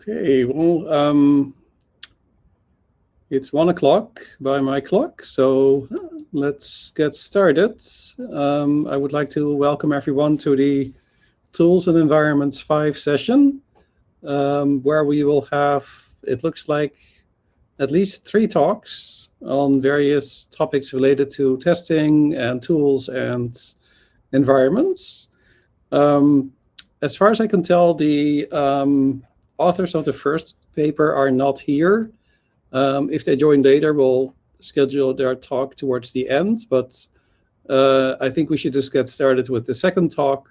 Okay, well, it's 1 o'clock by my clock, so let's get started. I would like to welcome everyone to the Tools and Environments 5 session, where we will have, it looks like, at least 3 talks on various topics related to testing and tools and environments. As far as I can tell, the authors of the first paper are not here. If they join later, we'll schedule their talk towards the end, but I think we should just get started with the second talk.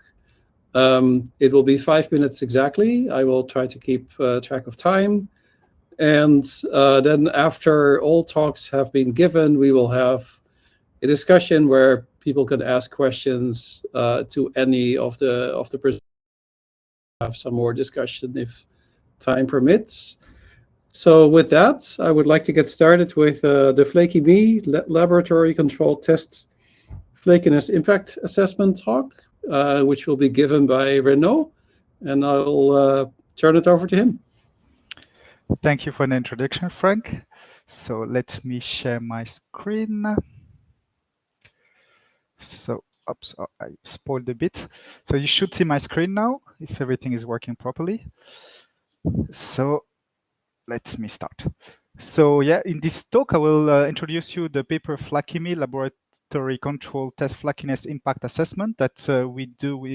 It will be 5 minutes exactly. I will try to keep track of time. And then after all talks have been given, we will have a discussion where people can ask questions to any of the presenters. Have some more discussion if time permits. So with that, I would like to get started with the Flaky Me Laboratory Controlled Test Flakiness Impact Assessment talk, which will be given by Renaud, and I'll turn it over to him. Thank you for the introduction, Frank. So let me share my screen. So, oops, I spoiled a bit. So you should see my screen now, if everything is working properly. So let me start. So yeah, in this talk, I will introduce you the paper Fluckiness Laboratory Control Test Fluckiness Impact Assessment that we do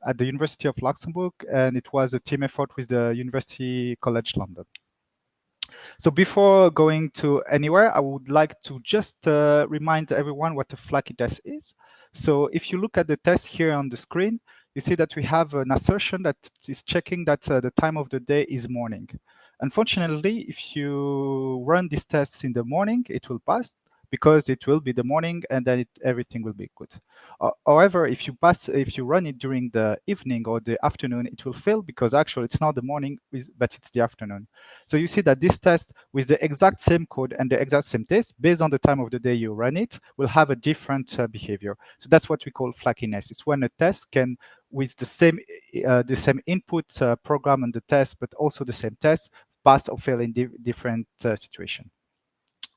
at the University of Luxembourg, and it was a team effort with the University College London. So before going to anywhere, I would like to just remind everyone what a Flucky test is. So if you look at the test here on the screen, you see that we have an assertion that is checking that the time of the day is morning. Unfortunately, if you run these tests in the morning, it will pass because it will be the morning and then everything will be good. However, if you run it during the evening or the afternoon, it will fail because actually it's not the morning, but it's the afternoon. So you see that this test with the exact same code and the exact same test, based on the time of the day you run it, will have a different behavior. So that's what we call flakiness. It's when a test can, with the same input program on the test, but also the same test, pass or fail in different situation.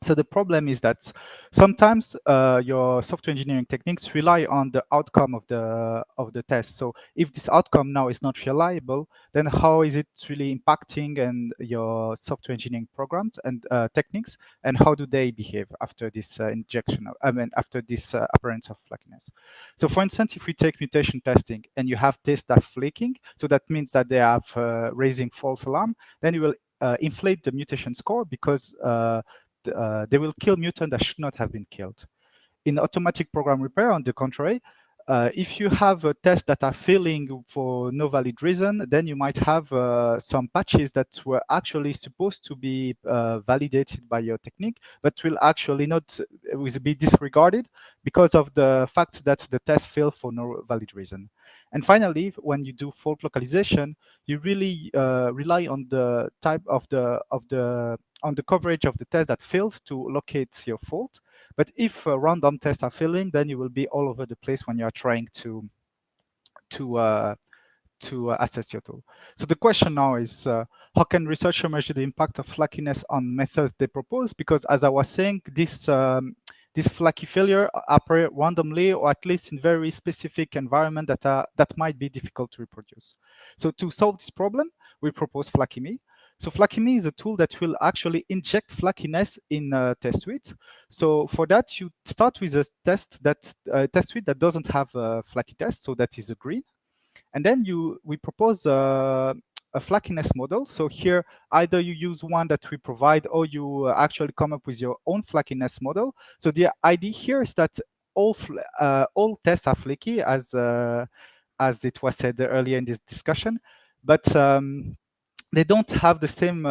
So the problem is that sometimes your software engineering techniques rely on the outcome of the test. So if this outcome now is not reliable, then how is it really impacting and your software engineering programs and techniques, and how do they behave after this after this appearance of flakiness? So for instance, if we take mutation testing and you have tests that are flaking, so that means that they have raising false alarm, then you will inflate the mutation score because they will kill mutants that should not have been killed. In automatic program repair, on the contrary, if you have tests that are failing for no valid reason, then you might have some patches that were actually supposed to be validated by your technique, but will actually not will be disregarded because of the fact that the test failed for no valid reason. And finally, when you do fault localization, you really rely on the type of on the coverage of the test that fails to locate your fault. But if random tests are failing, then you will be all over the place when you are trying to assess your tool. So the question now is, how can researchers measure the impact of flakiness on methods they propose? Because as I was saying, this flaky failure appear randomly, or at least in very specific environment that might be difficult to reproduce. So to solve this problem, we propose FlackyMe. So FlackyMe is a tool that will actually inject flakiness in test suite. So for that, you start with a test suite that doesn't have a flaky test, so that is a green. And then we propose a fluckiness model. So here, either you use one that we provide, or you actually come up with your own fluckiness model. So the idea here is that all tests are flaky, as it was said earlier in this discussion, but they don't have the same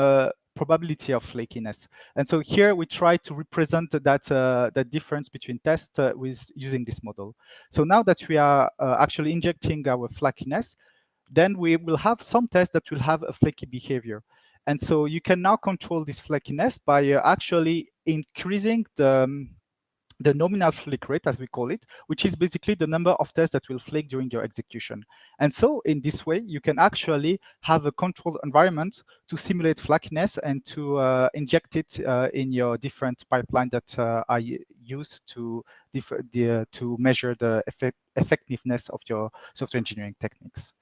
probability of flakiness. And so here we try to represent that difference between tests with using this model. So now that we are actually injecting our flakiness, then we will have some tests that will have a flaky behavior. And so you can now control this flakiness by actually increasing the the nominal flake rate, as we call it, which is basically the number of tests that will flake during your execution. And so in this way, you can actually have a controlled environment to simulate flakiness and to inject it in your different pipeline that I use to measure the effectiveness of your software engineering techniques.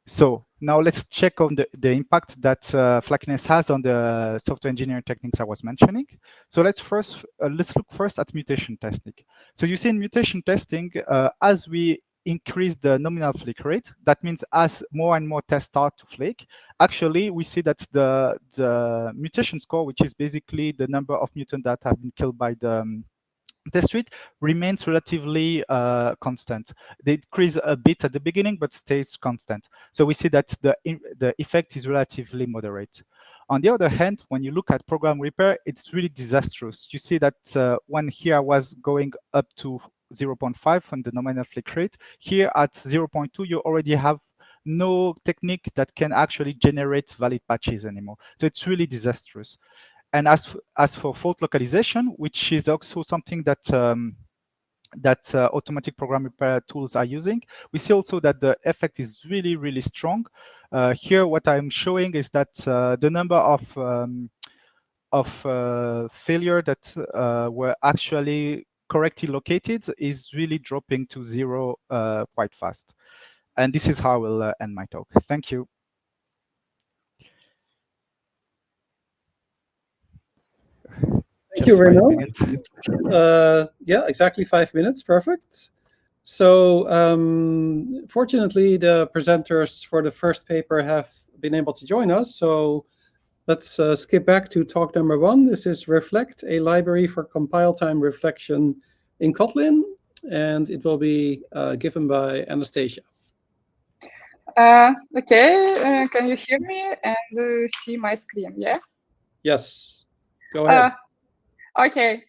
So now let's check on the impact that Fluckiness has on the software engineering techniques I was mentioning. So let's look first at mutation testing. So you see in mutation testing, as we increase the nominal flake rate, that means as more and more tests start to flake, actually we see that the mutation score, which is basically the number of mutants that have been killed by the test rate, remains relatively constant. They decrease a bit at the beginning, but stays constant. So we see that the effect is relatively moderate. On the other hand, when you look at program repair, it's really disastrous. You see that when here I was going up to 0.5 on the nominal flake rate, here at 0.2, you already have no technique that can actually generate valid patches anymore. So it's really disastrous. And as for fault localization, which is also something that automatic program repair tools are using, we see also that the effect is really, really strong. Here, what I'm showing is that the number of failure that were actually correctly located is really dropping to 0 quite fast. And this is how I will end my talk. Thank you. Thank you, Reno. Yeah, exactly 5 minutes. Perfect. So fortunately, the presenters for the first paper have been able to join us. So let's skip back to talk number 1. This is Reflect, a library for compile time reflection in Kotlin. And it will be given by Anastasia. Okay, can you hear me and see my screen, yeah? Yes, go ahead. Okay.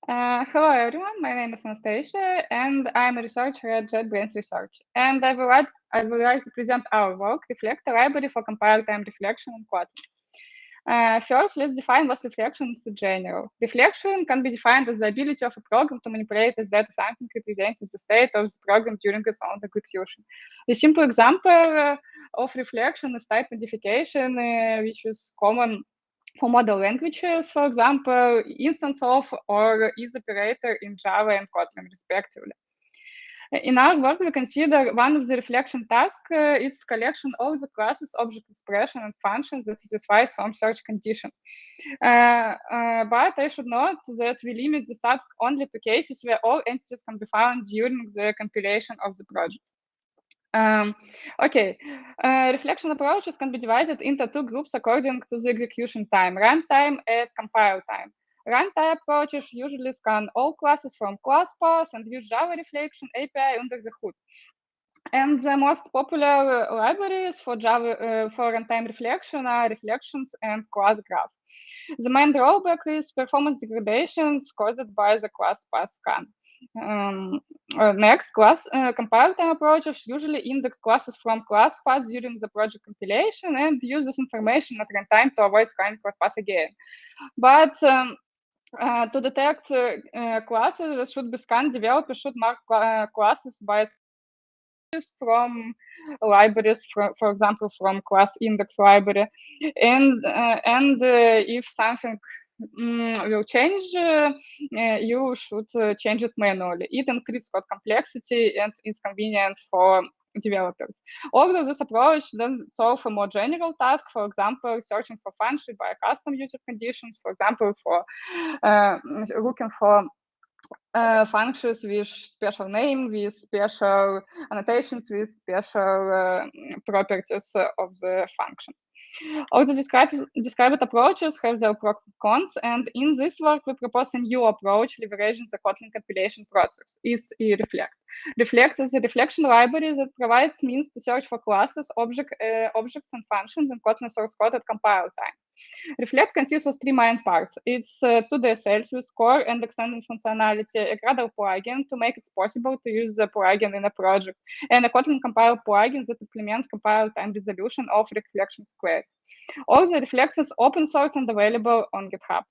Hello, everyone. My name is Anastasia, and I'm a researcher at JetBrains Research. And I would like to present our work, Reflect, a library for compile time reflection in Kotlin. First, let's define what reflection is in general. Reflection can be defined as the ability of a program to manipulate as data something representing the state of the program during its own execution. A simple example of reflection is type modification, which is common for model languages, for example, instance of or is operator in Java and Kotlin, respectively. In our work, we consider one of the reflection tasks is collection of the classes, object expression, and functions that satisfy some search condition. But I should note that we limit this task only to cases where all entities can be found during the compilation of the project. Reflection approaches can be divided into 2 groups according to the execution time, runtime and compile time. Runtime approaches usually scan all classes from class paths and use Java reflection API under the hood. And the most popular libraries for Java for runtime reflection are reflections and class graph. The main drawback is performance degradations caused by the class path scan. Next, compile time approaches usually index classes from class paths during the project compilation and use this information at runtime to avoid scanning class paths again. But to detect classes that should be scanned, developers should mark classes by from libraries, for example, from class index library, and if something will change, you should change it manually. It increases code complexity and is convenient for developers. Although this approach doesn't solve a more general task, for example, searching for function by custom user conditions, for example, for looking for functions with special name, with special annotations, with special properties of the function. All the described approaches have their pros and cons, and in this work, we propose a new approach leveraging the Kotlin compilation process, is Reflect. Reflect is a reflection library that provides means to search for classes, objects, and functions in Kotlin source code at compile time. Reflect consists of 3 main parts. It's 2 DSLs with core and extended functionality, a Gradle plugin to make it possible to use the plugin in a project, and a Kotlin compile plugin that implements compile time resolution of reflection squares. All the Reflects is open source and available on GitHub.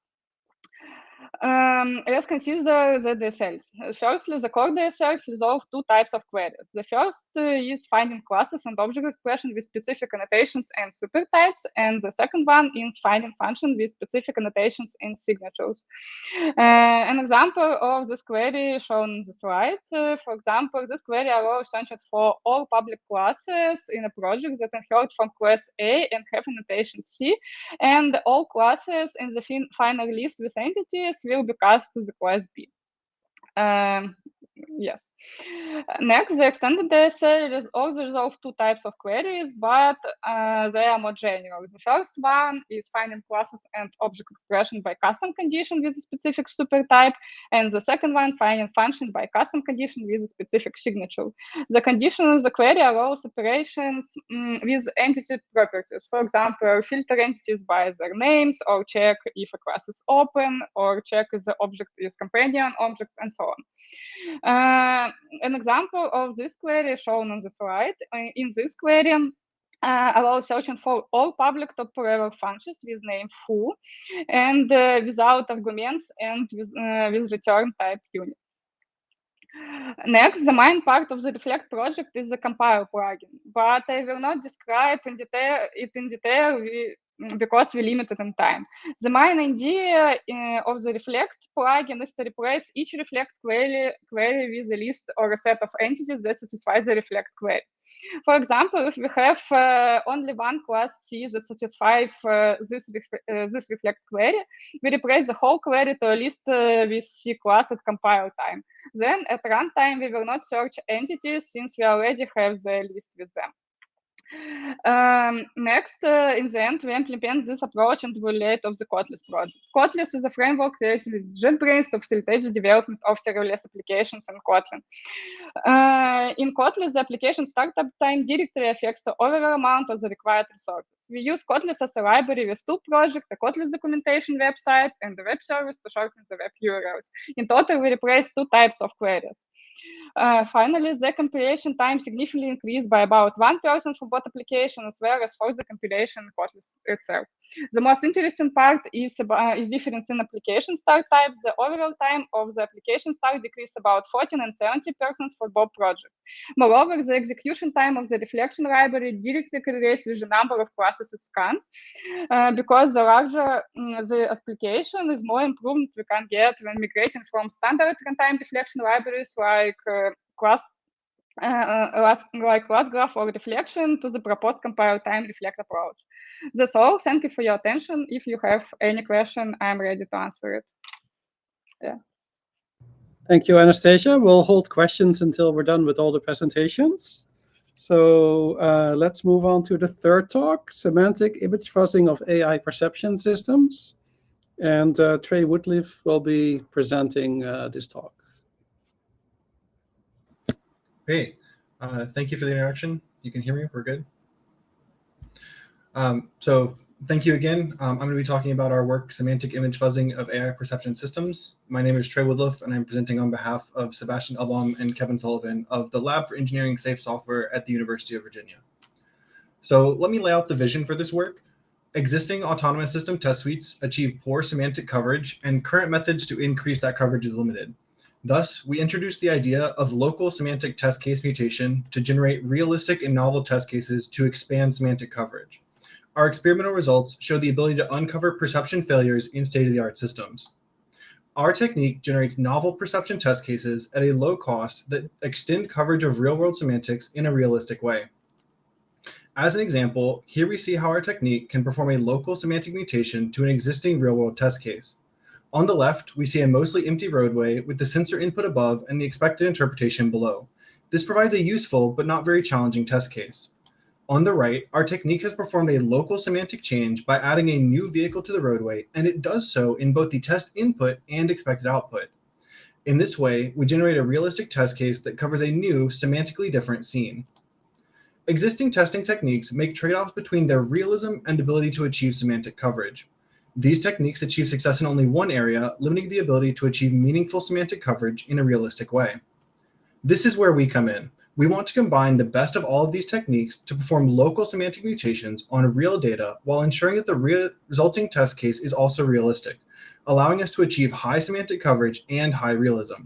Let's consider the DSLs. Firstly, the core DSLs resolve two types of queries. The first is finding classes and object expression with specific annotations and supertypes, and the second one is finding function with specific annotations and signatures. An example of this query shown in the slide. For example, this query allows searching for all public classes in a project that inherit from class A and have annotation C, and all classes in the final list with entities will be cast to the class B. Yes. Next, the extended DSL also resolve two types of queries, but they are more general. The first one is finding classes and object expression by custom condition with a specific supertype, and the second one, finding function by custom condition with a specific signature. The condition of the query allows operations with entity properties. For example, filter entities by their names, or check if a class is open, or check if the object is companion object, and so on. An example of this query is shown on the slide. In this query, allow searching for all public top-level functions with name foo and without arguments and with return type unit. Next, the main part of the Reflect project is the compile plugin, but I will not describe it in detail because we limited in time. The main idea of the Reflect plugin is to replace each Reflect query with a list or a set of entities that satisfy the Reflect query. For example, if we have only one class C that satisfies this Reflect query, we replace the whole query to a list with C class at compile time. Then at runtime, we will not search entities since we already have the list with them. Next, in the end, we implement this approach in the evaluate of the Kotlin project. Kotlin is a framework created with JetBrains to facilitate the development of serverless applications in Kotlin. In Kotlin, the application startup time directly affects the overall amount of the required resources. We use Kotlin as a library with two projects, the Kotlin documentation website and the web service to shorten the web URLs. In total, we replace two types of queries. Finally, the compilation time significantly increased by about 1% for both applications as well as for the compilation in Kotlin itself. The most interesting part is difference in application start type. The overall time of the application start decreased about 14% and 70% for both projects. Moreover, the execution time of the reflection library directly correlates with the number of classes it scans, because the larger the application is, more improvement we can get when migrating from standard runtime reflection libraries like class graph or reflection to the proposed compile time reflect approach. That's all. Thank you for your attention. If you have any question, I'm ready to answer it. Yeah. Thank you, Anastasia. We'll hold questions until we're done with all the presentations. So let's move on to the third talk, Semantic Image Fuzzing of AI Perception Systems. And Trey Woodliff will be presenting this talk. Great. Thank you for the introduction. You can hear me? We're good? So thank you again. I'm going to be talking about our work, Semantic Image Fuzzing of AI Perception Systems. My name is Trey Woodliff, and I'm presenting on behalf of Sebastian Elbaum and Kevin Sullivan of the Lab for Engineering Safe Software at the University of Virginia. So let me lay out the vision for this work. Existing autonomous system test suites achieve poor semantic coverage, and current methods to increase that coverage is limited. Thus, we introduced the idea of local semantic test case mutation to generate realistic and novel test cases to expand semantic coverage. Our experimental results show the ability to uncover perception failures in state-of-the-art systems. Our technique generates novel perception test cases at a low cost that extend coverage of real-world semantics in a realistic way. As an example, here we see how our technique can perform a local semantic mutation to an existing real-world test case. On the left, we see a mostly empty roadway with the sensor input above and the expected interpretation below. This provides a useful but not very challenging test case. On the right, our technique has performed a local semantic change by adding a new vehicle to the roadway, and it does so in both the test input and expected output. In this way, we generate a realistic test case that covers a new, semantically different scene. Existing testing techniques make trade-offs between their realism and ability to achieve semantic coverage. These techniques achieve success in only one area, limiting the ability to achieve meaningful semantic coverage in a realistic way. This is where we come in. We want to combine the best of all of these techniques to perform local semantic mutations on real data while ensuring that the resulting test case is also realistic. allowing us to achieve high semantic coverage and high realism.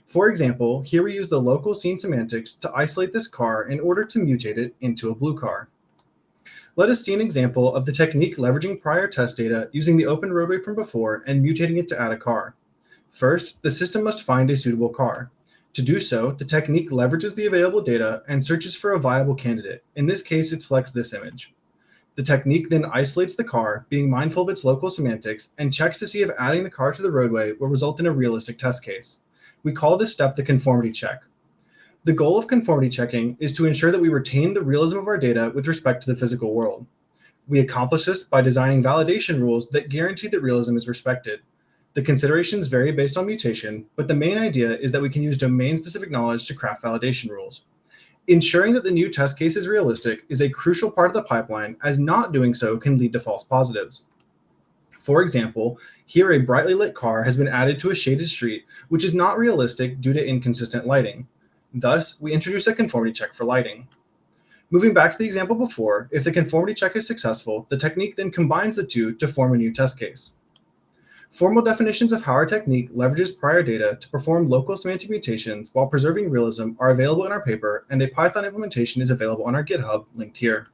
For example, here we use the local scene semantics to isolate this car in order to mutate it into a blue car. Let us see an example of the technique leveraging prior test data using the open roadway from before and mutating it to add a car. First, the system must find a suitable car. To do so, the technique leverages the available data and searches for a viable candidate. In this case, it selects this image. The technique then isolates the car, being mindful of its local semantics, and checks to see if adding the car to the roadway will result in a realistic test case. We call this step the conformity check. The goal of conformity checking is to ensure that we retain the realism of our data with respect to the physical world. We accomplish this by designing validation rules that guarantee that realism is respected. The considerations vary based on mutation, but the main idea is that we can use domain-specific knowledge to craft validation rules. Ensuring that the new test case is realistic is a crucial part of the pipeline, as not doing so can lead to false positives. For example, here a brightly lit car has been added to a shaded street, which is not realistic due to inconsistent lighting. Thus, we introduce a conformity check for lighting. Moving back to the example before, if the conformity check is successful, the technique then combines the two to form a new test case. Formal definitions of how our technique leverages prior data to perform local semantic mutations while preserving realism are available in our paper, and a Python implementation is available on our GitHub, linked here.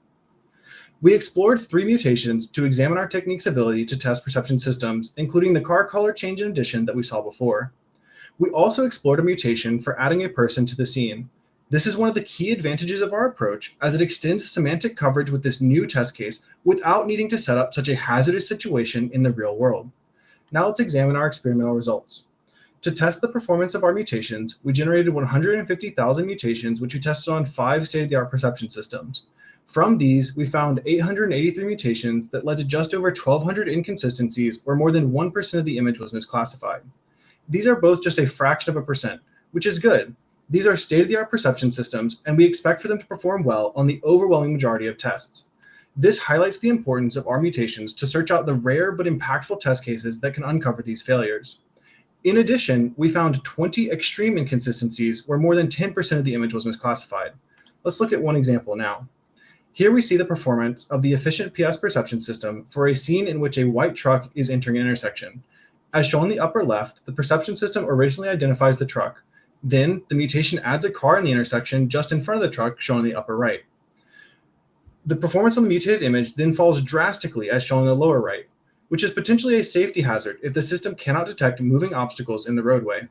We explored 3 mutations to examine our technique's ability to test perception systems, including the car color change and addition that we saw before. We also explored a mutation for adding a person to the scene. This is one of the key advantages of our approach, as it extends semantic coverage with this new test case without needing to set up such a hazardous situation in the real world. Now let's examine our experimental results. To test the performance of our mutations, we generated 150,000 mutations, which we tested on 5 state-of-the-art perception systems. From these, we found 883 mutations that led to just over 1,200 inconsistencies, where more than 1% of the image was misclassified. These are both just a fraction of a percent, which is good. These are state-of-the-art perception systems, and we expect for them to perform well on the overwhelming majority of tests. This highlights the importance of our mutations to search out the rare but impactful test cases that can uncover these failures. In addition, we found 20 extreme inconsistencies where more than 10% of the image was misclassified. Let's look at one example now. Here we see the performance of the efficient PS perception system for a scene in which a white truck is entering an intersection. As shown in the upper left, the perception system originally identifies the truck. Then, the mutation adds a car in the intersection just in front of the truck, shown in the upper right. The performance on the mutated image then falls drastically, as shown in the lower right, which is potentially a safety hazard if the system cannot detect moving obstacles in the roadway.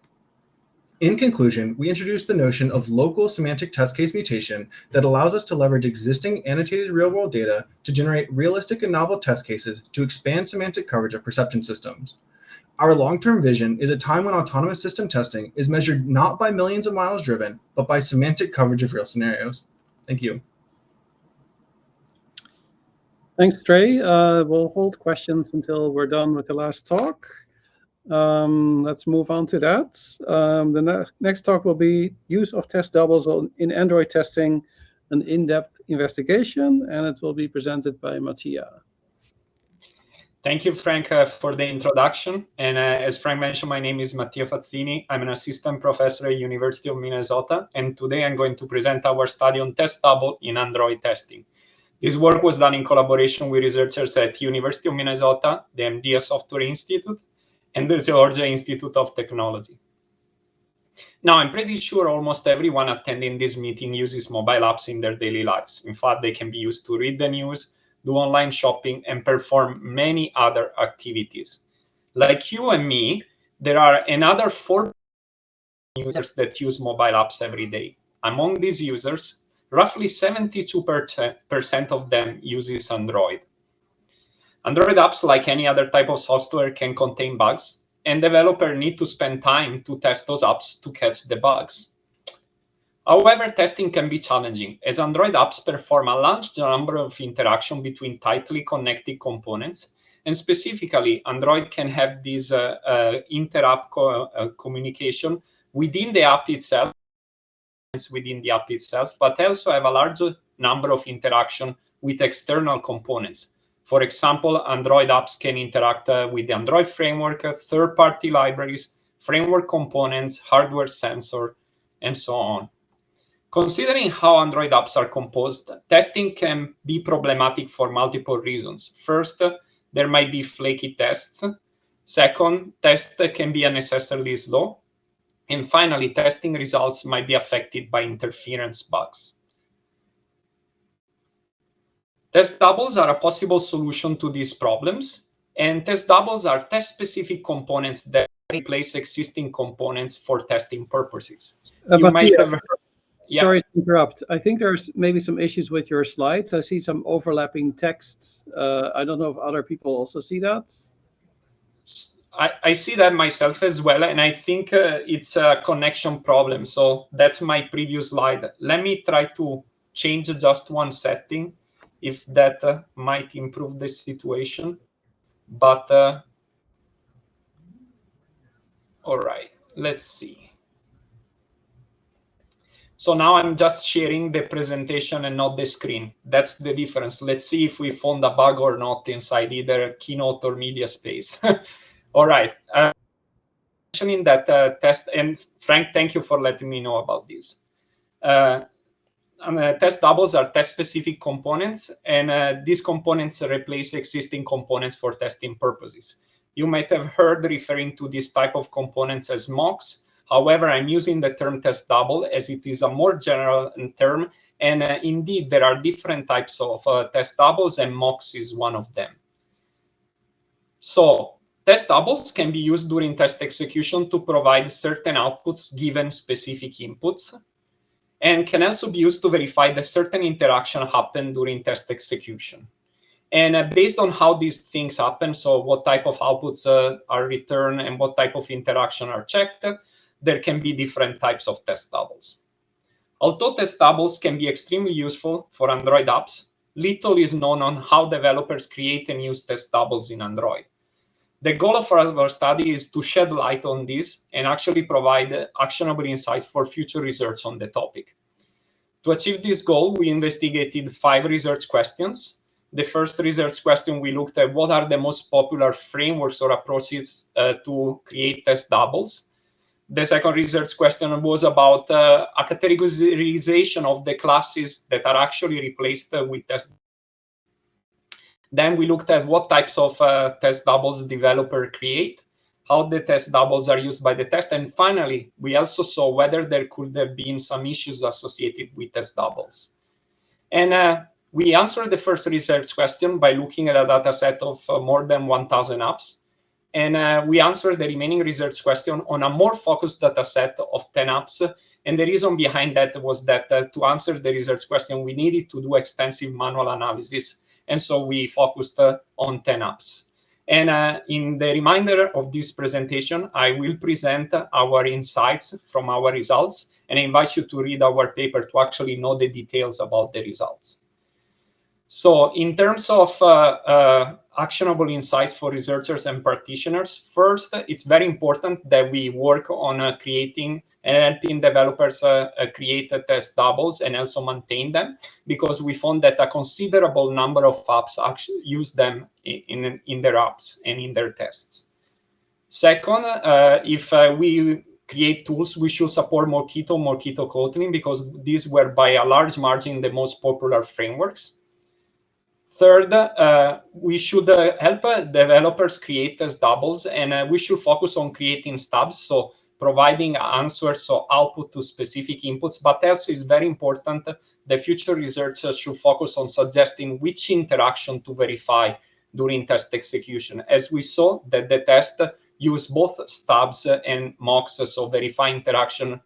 In conclusion, we introduced the notion of local semantic test case mutation that allows us to leverage existing annotated real-world data to generate realistic and novel test cases to expand semantic coverage of perception systems. Our long-term vision is a time when autonomous system testing is measured not by millions of miles driven, but by semantic coverage of real scenarios. Thank you. Thanks, Trey. We'll hold questions until we're done with the last talk. Let's move on to that. The next talk will be use of test doubles in Android testing, an in-depth investigation, and it will be presented by Mattia. Thank you, Frank, for the introduction. And as Frank mentioned, my name is Mattia Fazzini. I'm an assistant professor at University of Minnesota, and today I'm going to present our study on test double in Android testing. This work was done in collaboration with researchers at University of Minnesota, the MDS Software Institute, and the Georgia Institute of Technology. Now, I'm pretty sure almost everyone attending this meeting uses mobile apps in their daily lives. In fact, they can be used to read the news, do online shopping, and perform many other activities. Like you and me, there are another 4 users that use mobile apps every day. Among these users, roughly 72% of them uses Android. Android apps, like any other type of software, can contain bugs, and developers need to spend time to test those apps to catch the bugs. However, testing can be challenging, as Android apps perform a large number of interactions between tightly connected components, and specifically, Android can have this inter-app communication within the app itself, but also have a large number of interactions with external components. For example, Android apps can interact with the Android framework, third-party libraries, framework components, hardware sensor, and so on. Considering how Android apps are composed, testing can be problematic for multiple reasons. First, there might be flaky tests. Second, tests can be unnecessarily slow. And finally, testing results might be affected by interference bugs. Test doubles are a possible solution to these problems. And test doubles are test-specific components that replace existing components for testing purposes. You might have heard, yeah. Sorry to interrupt. I think there's maybe some issues with your slides. I see some overlapping texts. I don't know if other people also see that. I see that myself as well, and I think it's a connection problem. So that's my previous slide. Let me try to change just one setting, if that might improve the situation. But all right, let's see. So now I'm just sharing the presentation and not the screen. That's the difference. Let's see if we found a bug or not inside either Keynote or MediaSpace. All right. Mentioning that test, and Frank, thank you for letting me know about this. Test doubles are test-specific components, and these components replace existing components for testing purposes. You might have heard referring to this type of components as mocks. However, I'm using the term test double as it is a more general term, and indeed, there are different types of test doubles, and mocks is one of them. So test doubles can be used during test execution to provide certain outputs given specific inputs, and can also be used to verify that certain interaction happened during test execution. And based on how these things happen, so what type of outputs are returned and what type of interaction are checked, there can be different types of test doubles. Although test doubles can be extremely useful for Android apps, little is known on how developers create and use test doubles in Android. The goal of our study is to shed light on this and actually provide actionable insights for future research on the topic. To achieve this goal, we investigated 5 research questions. The first research question, we looked at what are the most popular frameworks or approaches to create test doubles. The second research question was about a categorization of the classes that are actually replaced with test. Then we looked at what types of test doubles developers create, how the test doubles are used by the test, and finally, we also saw whether there could have been some issues associated with test doubles. And we answered the first research question by looking at a data set of more than 1,000 apps. And we answered the remaining research question on a more focused data set of 10 apps. And the reason behind that was that to answer the research question, we needed to do extensive manual analysis. And so we focused on 10 apps. And in the remainder of this presentation, I will present our insights from our results, and I invite you to read our paper to actually know the details about the results. So in terms of actionable insights for researchers and practitioners, first, it's very important that we work on creating and helping developers create test doubles and also maintain them, because we found that a considerable number of apps actually use them in their apps and in their tests. Second, if we create tools, we should support Mockito, Kotlin, because these were by a large margin the most popular frameworks. Third, we should help developers create test doubles, and we should focus on creating stubs, so providing answers, so output to specific inputs. But also is very important, the future researchers should focus on suggesting which interaction to verify during test execution. As we saw that the test use both stubs and mocks, so verify interaction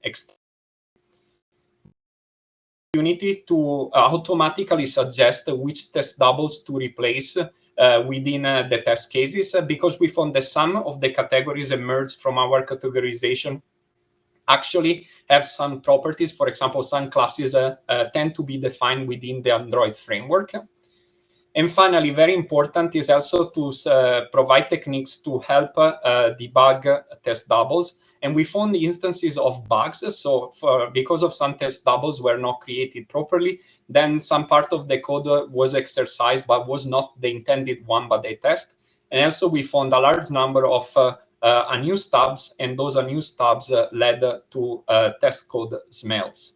opportunity to automatically suggest which test doubles to replace within the test cases, because we found that some of the categories emerged from our categorization actually have some properties. For example, some classes tend to be defined within the Android framework. And finally, very important is also to provide techniques to help debug test doubles. And we found instances of bugs. So because of some test doubles were not created properly, then some part of the code was exercised, but was not the intended one by the test. And also we found a large number of unused stubs, and those unused stubs led to test code smells.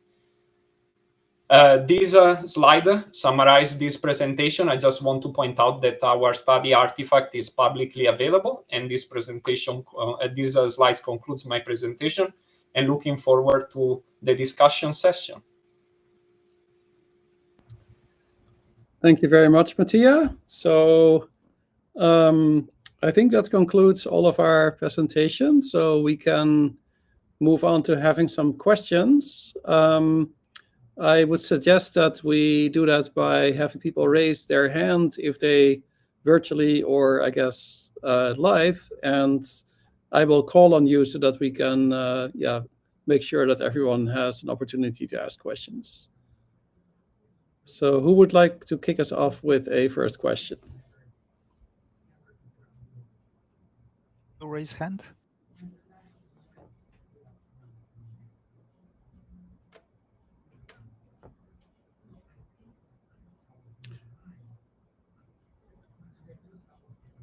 This slide summarizes this presentation. I just want to point out that our study artifact is publicly available, and this presentation, these slides concludes my presentation, and looking forward to the discussion session. Thank you very much, Mattia. So I think that concludes all of our presentation, so we can move on to having some questions. I would suggest that we do that by having people raise their hand if they virtually or I guess live, and I will call on you so that we can make sure that everyone has an opportunity to ask questions. So who would like to kick us off with a first question? Raise hand.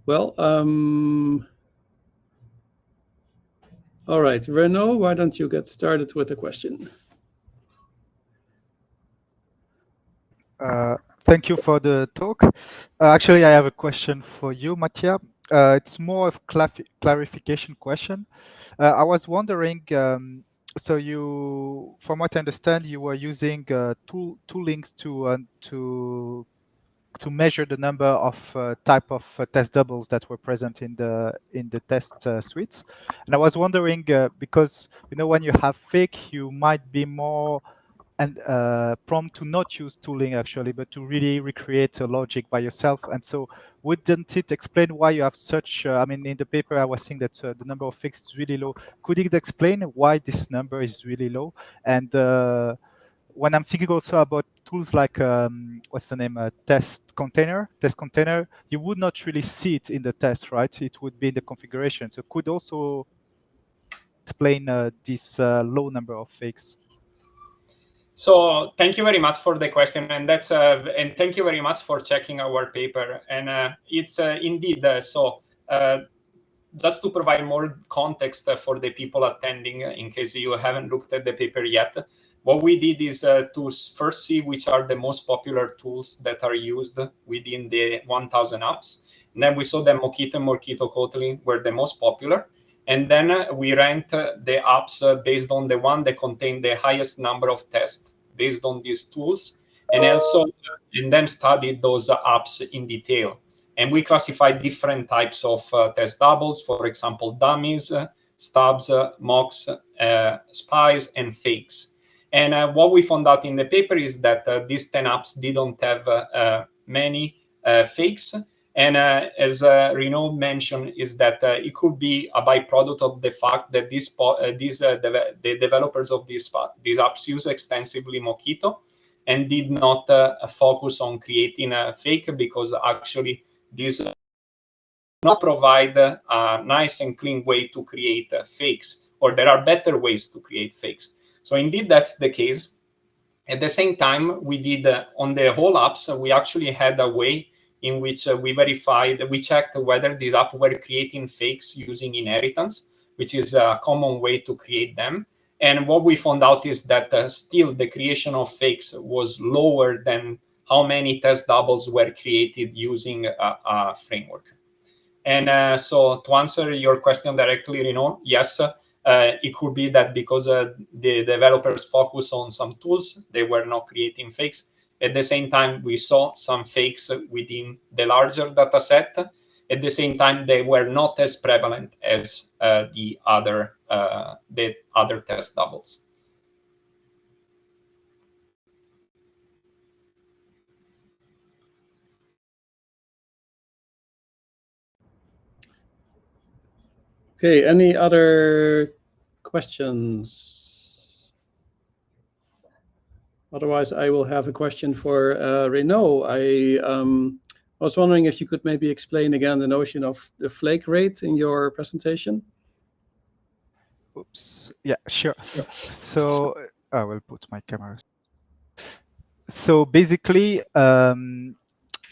Well, all right, Renaud, why don't you get started with the question? Thank you for the talk. Actually, I have a question for you, Mattia. It's more of clarification question. I was wondering, so you, from what I understand, you were using toolings to measure the number of type of test doubles that were present in the test suites. And I was wondering, because when you have fake, you might be more and prompt to not use tooling actually, but to really recreate a logic by yourself. And so wouldn't it explain why you have such, I mean, in the paper I was seeing that the number of fakes is really low. Could it explain why this number is really low? And when I'm thinking also about tools like, what's the name, test container, you would not really see it in the test, right? It would be in the configuration. So could also explain this low number of fakes. So thank you very much for the question, and that's and thank you very much for checking our paper. And it's indeed so. Just to provide more context for the people attending, in case you haven't looked at the paper yet, what we did is to first see which are the most popular tools that are used within the 1,000 apps. And then we saw that Mockito and Mockito Kotlin were the most popular. And then we ranked the apps based on the one that contained the highest number of tests based on these tools, and then studied those apps in detail. And we classified different types of test doubles, for example, dummies, stubs, mocks, spies, and fakes. And what we found out in the paper is that these 10 apps didn't have many fakes. And as Renaud mentioned, is that it could be a byproduct of the fact that the developers of these apps use extensively Mockito and did not focus on creating a fake, because actually these not provide a nice and clean way to create fakes, or there are better ways to create fakes. So indeed, that's the case. At the same time, we did on the whole apps, we actually had a way in which we checked whether these apps were creating fakes using inheritance, which is a common way to create them. And what we found out is that still the creation of fakes was lower than how many test doubles were created using a framework. And so to answer your question directly, Renaud, yes, it could be that because the developers focus on some tools, they were not creating fakes. At the same time, we saw some fakes within the larger data set. At the same time, they were not as prevalent as the other test doubles. Okay, any other questions? Otherwise, I will have a question for Renaud. I was wondering if you could maybe explain again the notion of the flake rate in your presentation. Oops. Yeah, sure. So I will put my camera. So basically,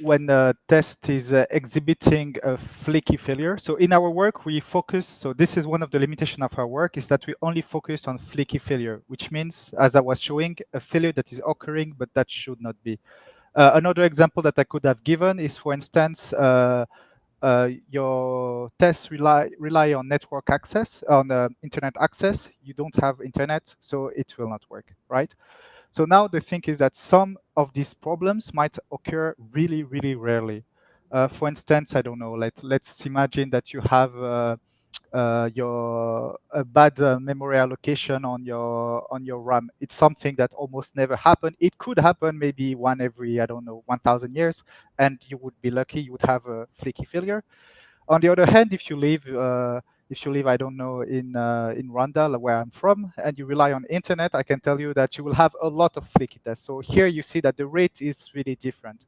when a test is exhibiting a flaky failure. So in our work, we focus, so this is one of the limitations of our work, is that we only focus on flaky failure, which means, as I was showing, a failure that is occurring, but that should not be. Another example that I could have given is, for instance, your tests rely on network access, on internet access. You don't have internet, so it will not work, right? So now the thing is that some of these problems might occur really, really rarely. For instance, I don't know, let's imagine that you have a bad memory allocation on your RAM. It's something that almost never happened. It could happen maybe one every, I don't know, 1,000 years, and you would be lucky, you would have a flaky failure. On the other hand, if you live, I don't know, in Rwanda, where I'm from, and you rely on internet, I can tell you that you will have a lot of flaky tests. So here you see that the rate is really different.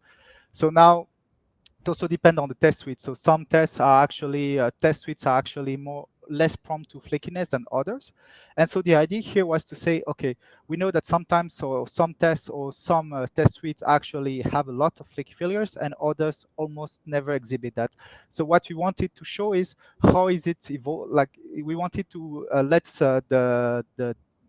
So now it also depends on the test suite. So some tests are actually test suites are actually less prone to flakiness than others. And so the idea here was to say, okay, we know that sometimes some tests or some test suites actually have a lot of flaky failures and others almost never exhibit that. So what we wanted to show is how is it evolve. Like we wanted to let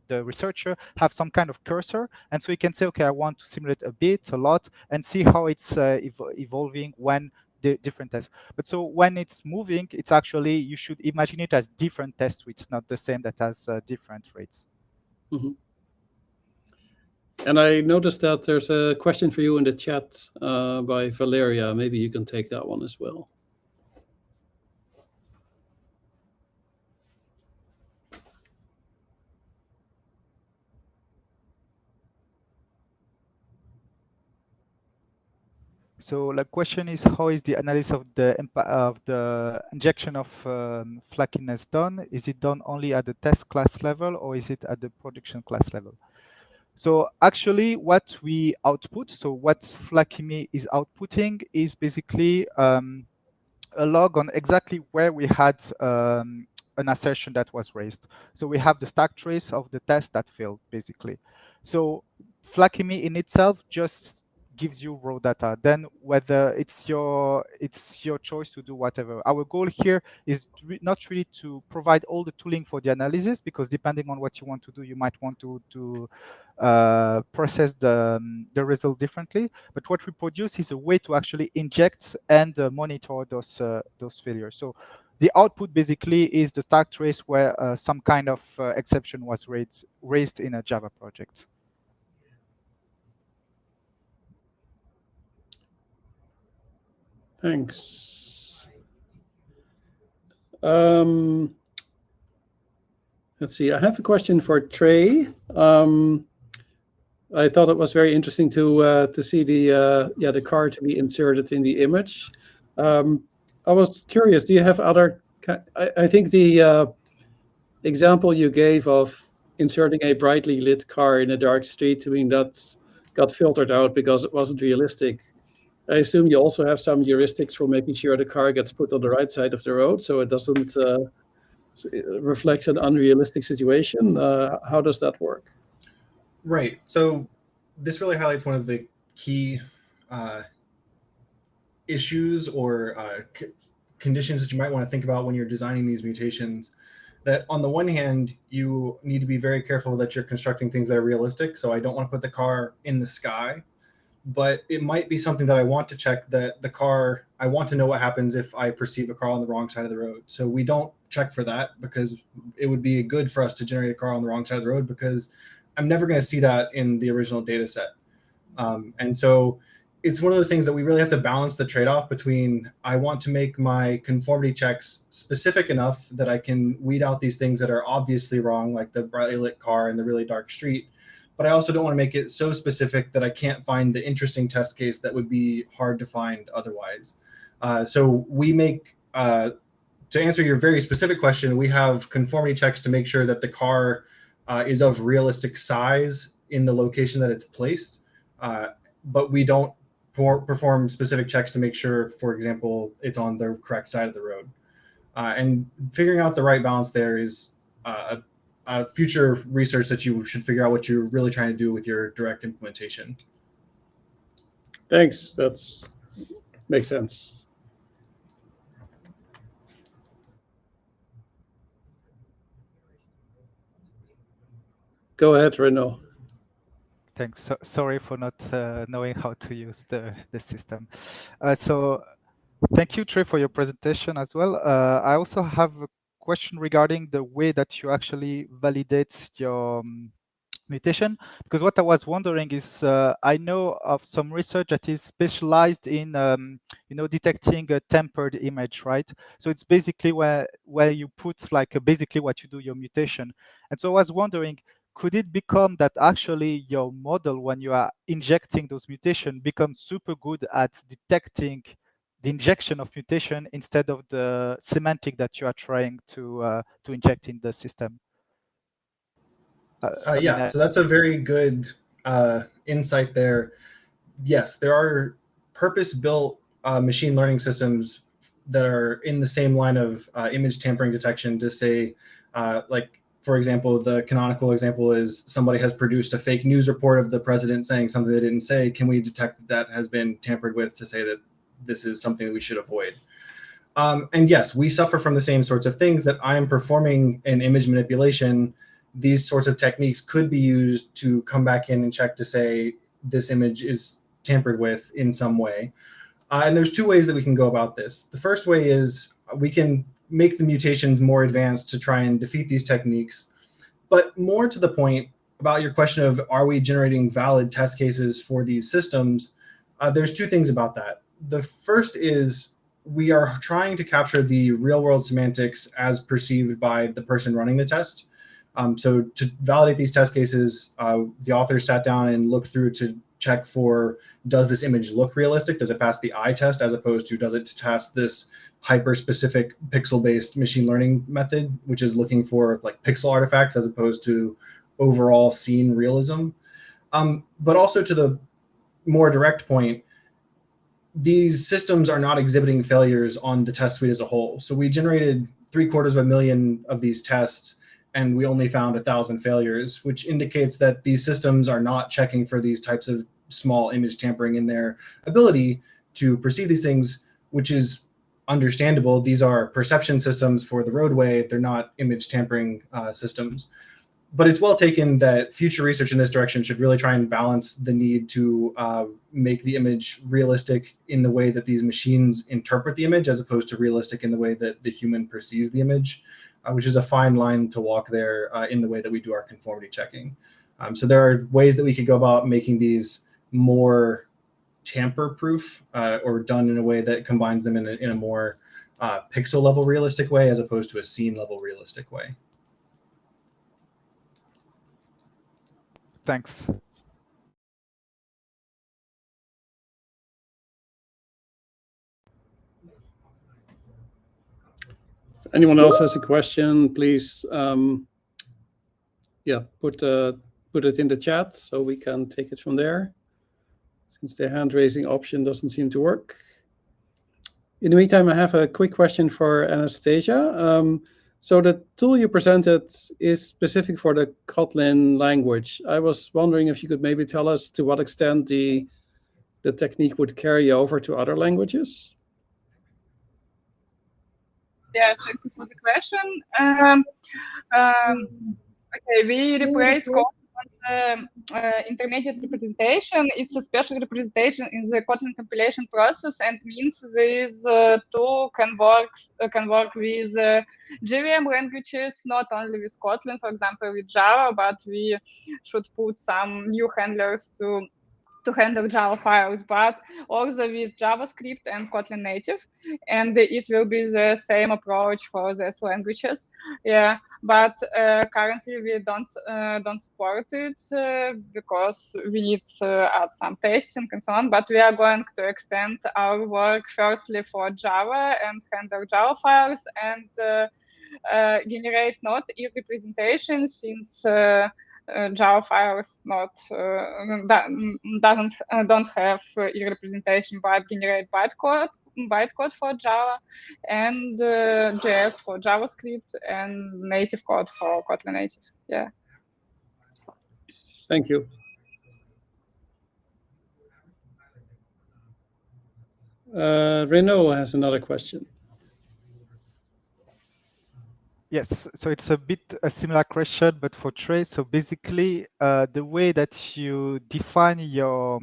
the researcher have some kind of cursor, and so he can say, okay, I want to simulate a bit, a lot, and see how it's evolving when the different tests. But so when it's moving, it's actually, you should imagine it as different test suites, not the same that has different rates. Mm-hmm. And I noticed that there's a question for you in the chat by Valeria. Maybe you can take that one as well. So the question is, how is the analysis of the injection of Fluckiness done? Is it done only at the test class level, or is it at the production class level? So actually what we output, so what Fluckime is outputting is basically a log on exactly where we had an assertion that was raised. So we have the stack trace of the test that failed, basically. So Fluckime in itself just gives you raw data. Then whether it's your choice to do whatever. Our goal here is not really to provide all the tooling for the analysis, because depending on what you want to do, you might want to process the result differently. But what we produce is a way to actually inject and monitor those failures. So the output basically is the stack trace where some kind of exception was raised in a Java project. Thanks. Let's see. I have a question for Trey. I thought it was very interesting to see the car to be inserted in the image. I was curious. Do you have other? I think the example you gave of inserting a brightly lit car in a dark street, I mean, that got filtered out because it wasn't realistic. I assume you also have some heuristics for making sure the car gets put on the right side of the road, so it doesn't reflect an unrealistic situation. How does that work? Right. So this really highlights one of the key issues or conditions that you might want to think about when you're designing these mutations. That on the one hand, you need to be very careful that you're constructing things that are realistic. So I don't want to put the car in the sky, but it might be something that I want to check that the car, I want to know what happens if I perceive a car on the wrong side of the road. So we don't check for that, because it would be good for us to generate a car on the wrong side of the road, because I'm never going to see that in the original data set. And so it's one of those things that we really have to balance the trade-off between, I want to make my conformity checks specific enough that I can weed out these things that are obviously wrong, like the brightly lit car and the really dark street. But I also don't want to make it so specific that I can't find the interesting test case that would be hard to find otherwise. So we make, to answer your very specific question, we have conformity checks to make sure that the car is of realistic size in the location that it's placed. But we don't perform specific checks to make sure, for example, it's on the correct side of the road. And figuring out the right balance there is future research that you should figure out what you're really trying to do with your direct implementation. Thanks. That's Makes sense. Go ahead, Renaud. Thanks. Sorry for not knowing how to use the system. So thank you, Trey, for your presentation as well. I also have a question regarding the way that you actually validate your mutation, because what I was wondering is I know of some research that is specialized in detecting a tempered image, right? So it's basically where you put like basically what you do, your mutation. And so I was wondering, could it become that actually your model, when you are injecting those mutations, becomes super good at detecting the injection of mutation instead of the semantic that you are trying to inject in the system? Yeah, so that's a very good insight there. Yes, there are purpose-built machine learning systems that are in the same line of image tampering detection to say, like, for example, the canonical example is somebody has produced a fake news report of the president saying something they didn't say. Can we detect that has been tampered with to say that this is something that we should avoid? And yes, we suffer from the same sorts of things, that I am performing an image manipulation. These sorts of techniques could be used to come back in and check to say this image is tampered with in some way. And there's two ways that we can go about this. The first way is we can make the mutations more advanced to try and defeat these techniques. But more to the point about your question of, are we generating valid test cases for these systems? There's two things about that. The first is we are trying to capture the real world semantics as perceived by the person running the test. So to validate these test cases, the authors sat down and looked through to check for, does this image look realistic? Does it pass the eye test, as opposed to does it pass this hyper-specific pixel-based machine learning method, which is looking for like pixel artifacts as opposed to overall scene realism. But also to the more direct point, these systems are not exhibiting failures on the test suite as a whole. So we generated 750,000 of these tests, and we only found 1,000 failures, which indicates that these systems are not checking for these types of small image tampering in their ability to perceive these things, which is understandable. These are perception systems for the roadway. They're not image tampering systems. But it's well taken that future research in this direction should really try and balance the need to make the image realistic in the way that these machines interpret the image, as opposed to realistic in the way that the human perceives the image, which is a fine line to walk there in the way that we do our conformity checking. So there are ways that we could go about making these more tamper-proof or done in a way that combines them in a more pixel-level realistic way, as opposed to a scene-level realistic way. Thanks. If anyone else has a question, please, yeah, put it in the chat so we can take it from there, since the hand raising option doesn't seem to work. In the meantime, I have a quick question for Anastasia. So the tool you presented is specific for the Kotlin language. I was wondering if you could maybe tell us to what extent the technique would carry over to other languages. Yes, thank you for the question. Okay, we replace Kotlin on the intermediate representation. It's a special representation in the Kotlin compilation process, and means this tool can work with JVM languages, not only with Kotlin, for example, with Java, but we should put some new handlers to handle Java files, but also with JavaScript and Kotlin native, and it will be the same approach for these languages. Yeah, but currently we don't support it because we need to add some testing and so on. But we are going to extend our work firstly for Java and handle Java files and generate not e-representation, since Java files don't have e-representation, but generate bytecode for Java, and JS for JavaScript, and native code for Kotlin native. Yeah. Thank you. Renaud has another question. Yes, so it's a bit a similar question, but for Trey. So basically, the way that you define your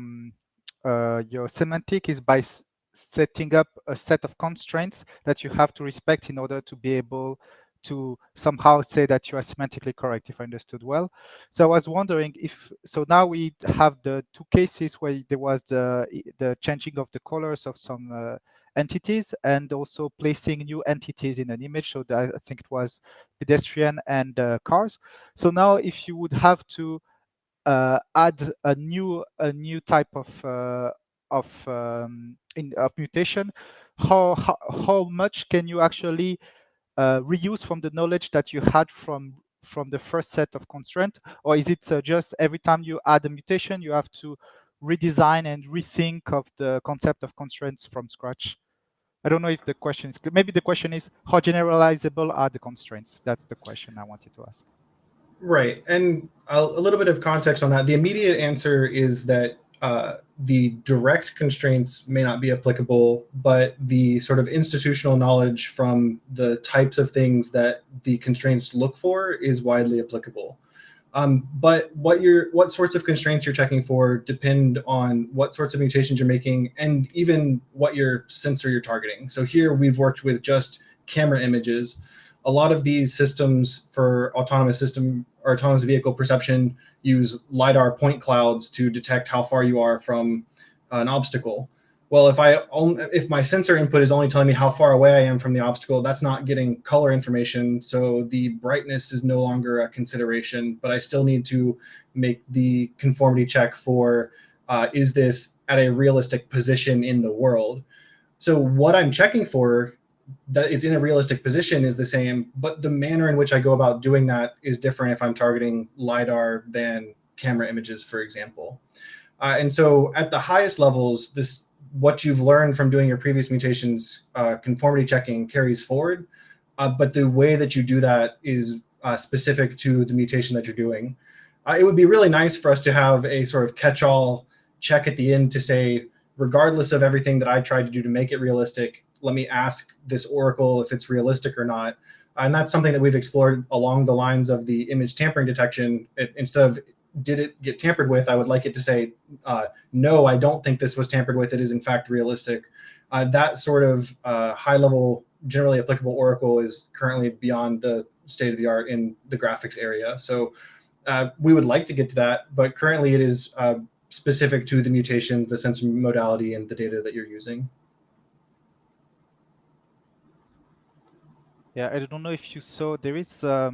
semantic is by setting up a set of constraints that you have to respect in order to be able to somehow say that you are semantically correct, if I understood well. So I was wondering if, so now we have the two cases where there was the changing of the colors of some entities and also placing new entities in an image. So that, I think it was pedestrian and cars. So now if you would have to add a new type of mutation, how much can you actually reuse from the knowledge that you had from the first set of constraint, or is it just every time you add a mutation you have to redesign and rethink of the concept of constraints from scratch? I don't know if the question is clear. Maybe the question is how generalizable are the constraints? That's the question I wanted to ask. Right. And a little bit of context on that. The immediate answer is that the direct constraints may not be applicable, but the sort of institutional knowledge from the types of things that the constraints look for is widely applicable. But what sorts of constraints you're checking for depend on what sorts of mutations you're making and even what your sensor you're targeting. So here we've worked with just camera images. A lot of these systems for autonomous vehicle perception use LiDAR point clouds to detect how far you are from an obstacle. Well, if my sensor input is only telling me how far away I am from the obstacle, that's not getting color information. So the brightness is no longer a consideration, but I still need to make the conformity check for, is this at a realistic position in the world? So what I'm checking for, that it's in a realistic position, is the same, but the manner in which I go about doing that is different if I'm targeting LiDAR than camera images, for example. And so at the highest levels, what you've learned from doing your previous mutations, conformity checking carries forward, but the way that you do that is specific to the mutation that you're doing. It would be really nice for us to have a sort of catch-all check at the end to say, regardless of everything that I tried to do to make it realistic, let me ask this oracle if it's realistic or not. And that's something that we've explored along the lines of the image tampering detection. Instead of did it get tampered with, I would like it to say, no, I don't think this was tampered with. It is in fact realistic. That sort of high-level, generally applicable oracle is currently beyond the state of the art in the graphics area. So we would like to get to that, but currently it is specific to the mutations, the sensor modality, and the data that you're using. Yeah, I don't know if you saw, there is a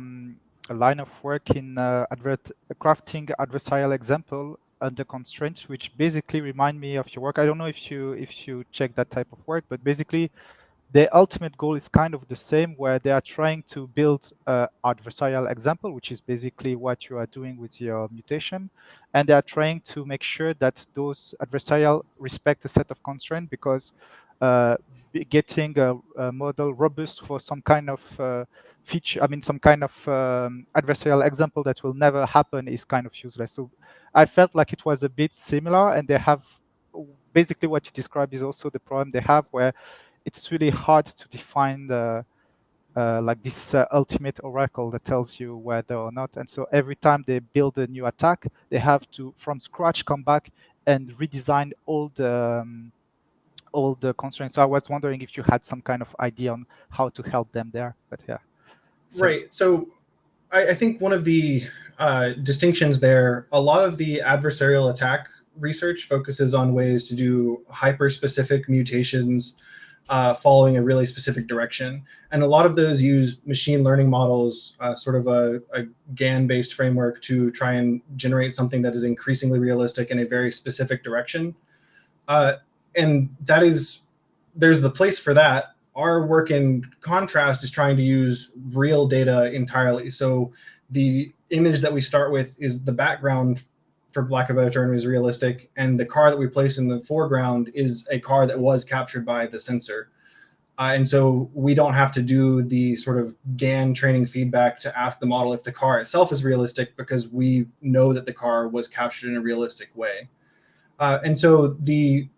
line of work in crafting adversarial example under constraints, which basically remind me of your work. I don't know if you check that type of work, but basically the ultimate goal is kind of the same, where they are trying to build an adversarial example, which is basically what you are doing with your mutation. And they are trying to make sure that those adversarial respect a set of constraints, because getting a model robust for some kind of feature, some kind of adversarial example that will never happen is kind of useless. So I felt like it was a bit similar, and they have basically what you described is also the problem they have, where it's really hard to define the like this ultimate oracle that tells you whether or not. And so every time they build a new attack, they have to from scratch come back and redesign all the constraints. So I was wondering if you had some kind of idea on how to help them there. But yeah. Right. So I think one of the distinctions there, a lot of the adversarial attack research focuses on ways to do hyper-specific mutations following a really specific direction. And a lot of those use machine learning models, sort of a GAN-based framework, to try and generate something that is increasingly realistic in a very specific direction. And there's the place for that. Our work in contrast is trying to use real data entirely. So the image that we start with is the background, for lack of a better term, is realistic, and the car that we place in the foreground is a car that was captured by the sensor. And so we don't have to do the sort of GAN training feedback to ask the model if the car itself is realistic, because we know that the car was captured in a realistic way. And so the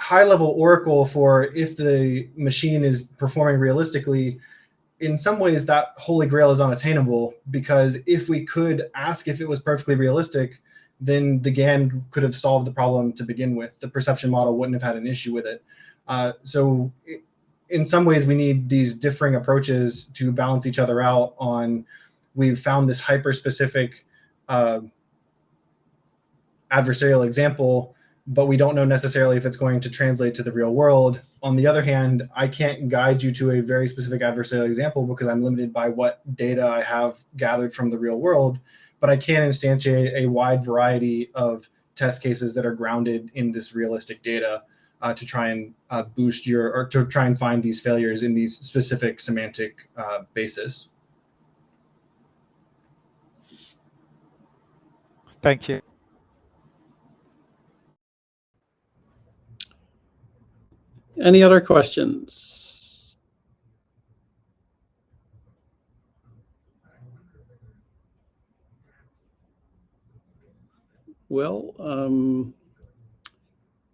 high-level oracle for if the machine is performing realistically, in some ways that holy grail is unattainable, because if we could ask if it was perfectly realistic, then the GAN could have solved the problem to begin with. The perception model wouldn't have had an issue with it. So in some ways, we need these differing approaches to balance each other out on, we've found this hyper-specific adversarial example, but we don't know necessarily if it's going to translate to the real world. On the other hand, I can't guide you to a very specific adversarial example because I'm limited by what data I have gathered from the real world, but I can instantiate a wide variety of test cases that are grounded in this realistic data to try and boost your, or to try and find these failures in these specific semantic bases. Thank you. Any other questions? Well,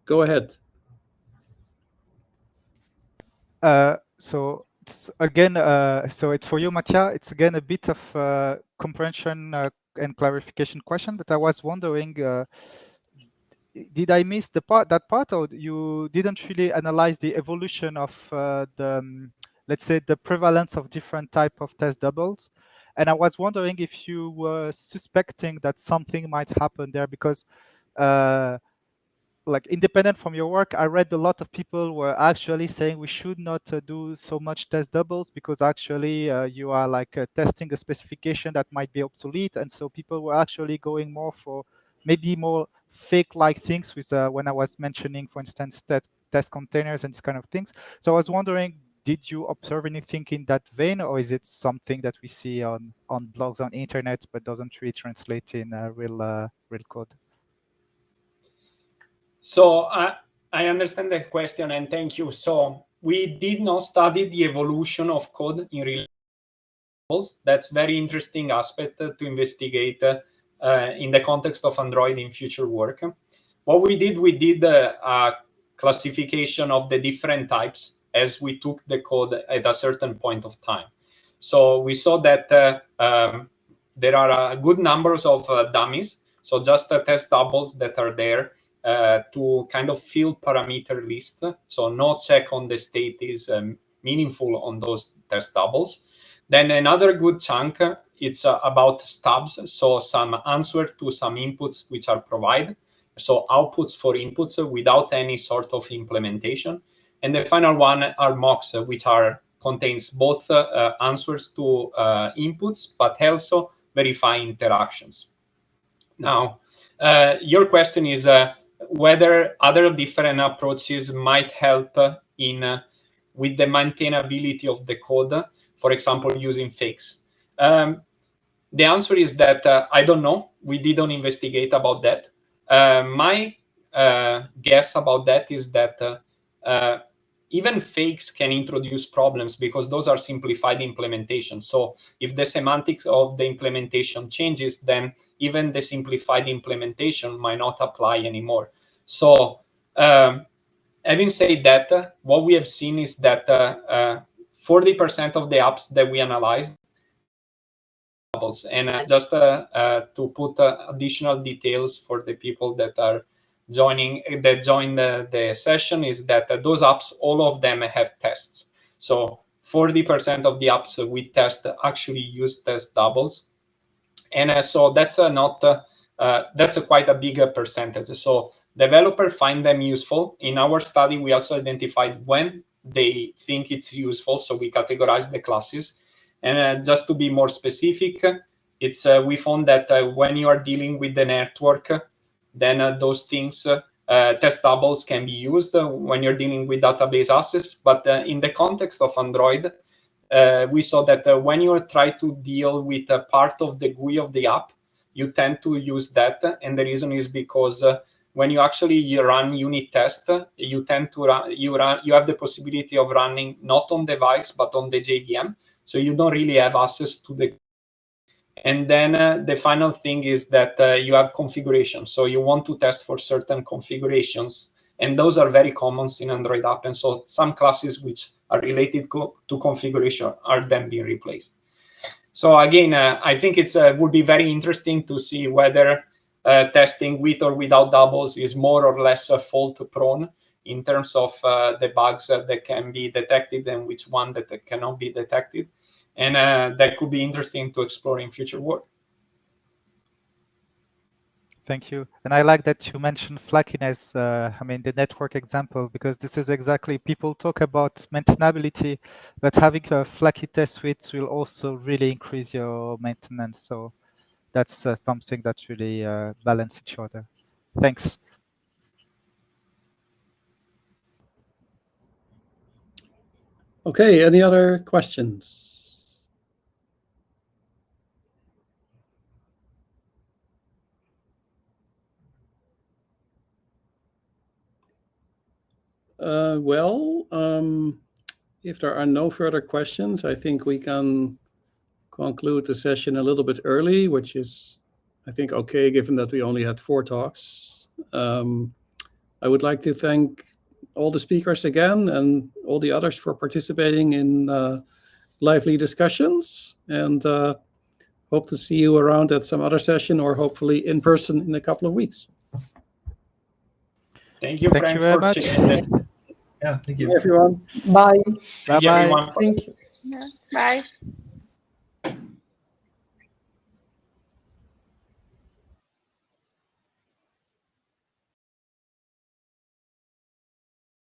go ahead. So it's again, so it's for you, Mattia. It's again a bit of comprehension and clarification question, but I was wondering, did I miss that part, or you didn't really analyze the evolution of let's say, the prevalence of different type of test doubles? And I was wondering if you were suspecting that something might happen there, because like, independent from your work, I read a lot of people were actually saying we should not do so much test doubles, because actually you are like testing a specification that might be obsolete. And so people were actually going more for maybe more fake-like things with when I was mentioning, for instance, test containers and this kind of things. So I was wondering, did you observe anything in that vein, or is it something that we see on blogs on internet but doesn't really translate in real code? So I understand the question, and thank you. So we did not study the evolution of code in real levels. That's very interesting aspect to investigate in the context of Android in future work. What we did a classification of the different types as we took the code at a certain point of time. So we saw that there are good numbers of dummies, so just test doubles that are there to kind of fill parameter list. So no check on the state is meaningful on those test doubles. Then another good chunk, it's about stubs, so some answer to some inputs which are provided, so outputs for inputs without any sort of implementation. And the final one are mocks, which contains both answers to inputs, but also verify interactions. Now, your question is whether other different approaches might help in with the maintainability of the code, for example, using fakes. The answer is that I don't know. We didn't investigate about that. My guess about that is that even fakes can introduce problems because those are simplified implementations. So if the semantics of the implementation changes, then even the simplified implementation might not apply anymore. So having said that, what we have seen is that 40% of the apps that we analyzed, and just to put additional details for the people that are join the session, is that those apps, all of them have tests. So 40% of the apps we test actually use test doubles, and so that's that's quite a bigger percentage. So developers find them useful. In our study, we also identified when they think it's useful, so we categorize the classes. And just to be more specific, it's we found that when you are dealing with the network, then those things, test doubles can be used when you're dealing with database access. But in the context of Android, we saw that when you try to deal with a part of the GUI of the app, you tend to use that. And the reason is because when you actually run unit test, you tend to you have the possibility of running not on device, but on the JVM. So you don't really have access to the. And then the final thing is that you have configuration. So you want to test for certain configurations. And those are very common in Android app. And so some classes which are related to configuration are then being replaced. So again, I think it would be very interesting to see whether testing with or without doubles is more or less fault prone in terms of the bugs that can be detected and which one that cannot be detected. And that could be interesting to explore in future work. Thank you. And I like that you mentioned Fluckiness, I mean, the network example, because this is exactly, people talk about maintainability, but having a Flucky test suite will also really increase your maintenance. So that's something that really balance each other. Thanks. Okay, any other questions? If there are no further questions, I think we can conclude the session a little bit early, which is, I think, okay, given that we only had 4 talks. I would like to thank all the speakers again and all the others for participating in lively discussions, and hope to see you around at some other session or hopefully in person in a couple of weeks. Thank you, Thank Frank, you very for much. sharing this. Yeah, thank Bye, you. everyone. Bye. Thank you, Bye-bye. everyone, for Thank you. Yeah. Bye.